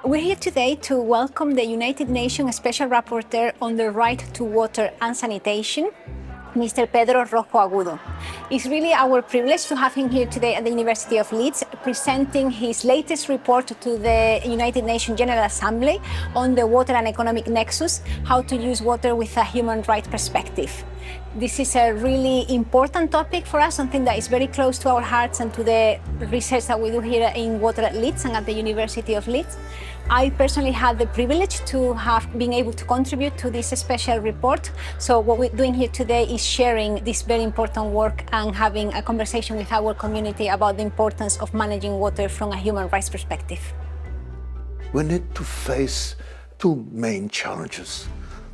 We're here today to welcome the United Nations Special Rapporteur on the right to water and sanitation, Mr. Pedro Arrojo-Agudo. It's really our privilege to have him here today at the University of Leeds, presenting his latest report to the United Nations General Assembly on the Water and Economy Nexus, how to use water with a human rights perspective. This is a really important topic for us, something that is very close to our hearts and to the research that we do here in Water at Leeds and at the University of Leeds. I personally had the privilege to have been able to contribute to this special report. So what we're doing here today is sharing this very important work and having a conversation with our community about the importance of managing water from a human rights perspective. We need to face two main challenges.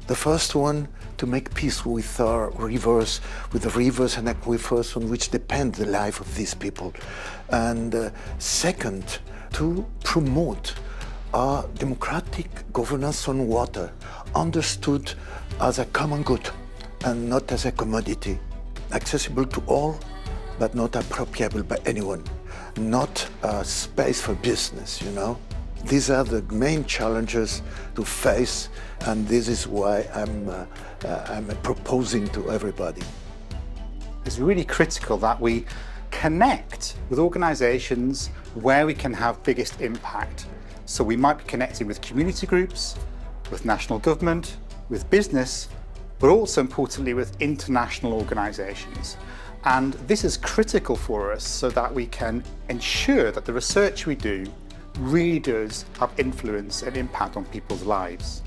The first one, to make peace with our rivers, with the rivers and aquifers on which depend the life of these people. And second, to promote our democratic governance on water, understood as a common good and not as a commodity, accessible to all, but not appropriable by anyone, not a space for business, you know. These are the main challenges to face, and this is why I'm proposing to everybody. It's really critical that we connect with organisations where we can have biggest impact. So we might be connecting with community groups, with national government, with business, but also importantly with international organisations. And this is critical for us so that we can ensure that the research we do really does have influence and impact on people's lives.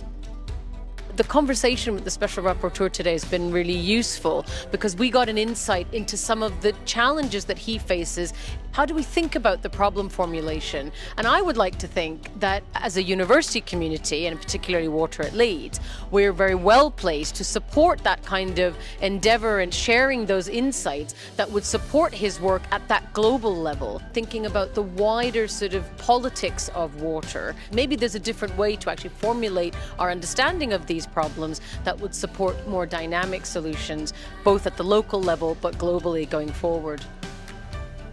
The conversation with the Special Rapporteur today has been really useful because we got an insight into some of the challenges that he faces. How do we think about the problem formulation? And I would like to think that as a university community, and particularly Water at Leeds, we're very well placed to support that kind of endeavour and sharing those insights that would support his work at that global level, thinking about the wider sort of politics of water. Maybe there's a different way to actually formulate our understanding of these problems that would support more dynamic solutions, both at the local level but globally going forward.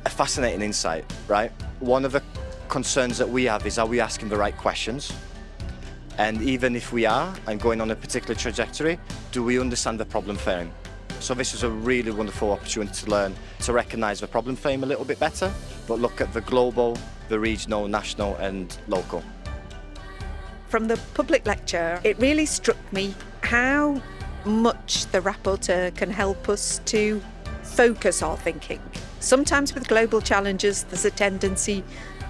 A fascinating insight, right? One of the concerns that we have is, are we asking the right questions? And even if we are, and going on a particular trajectory, do we understand the problem frame? So this is a really wonderful opportunity to learn to recognise the problem frame a little bit better, but look at the global, the regional, national and local. From the public lecture, it really struck me how much the rapporteur can help us to focus our thinking. Sometimes with global challenges, there's a tendency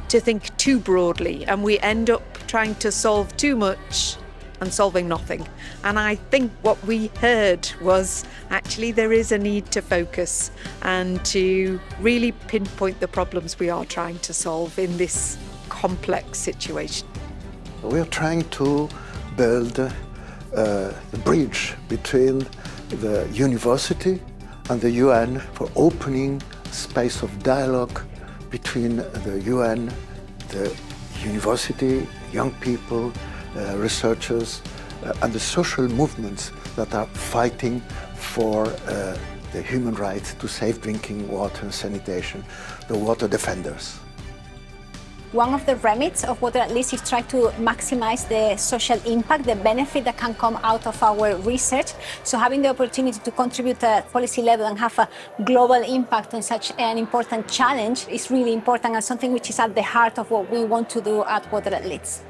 to think too broadly and we end up trying to solve too much and solving nothing. And I think what we heard was actually there is a need to focus and to really pinpoint the problems we are trying to solve in this complex situation. We are trying to build a bridge between the university and the UN for opening space of dialogue between the UN, the university, young people, researchers, and the social movements that are fighting for the human right to safe drinking water and sanitation, the water defenders. One of the remits of Water at Leeds is try to maximize the social impact, the benefit that can come out of our research. So having the opportunity to contribute at policy level and have a global impact on such an important challenge is really important and something which is at the heart of what we want to do at Water at Leeds.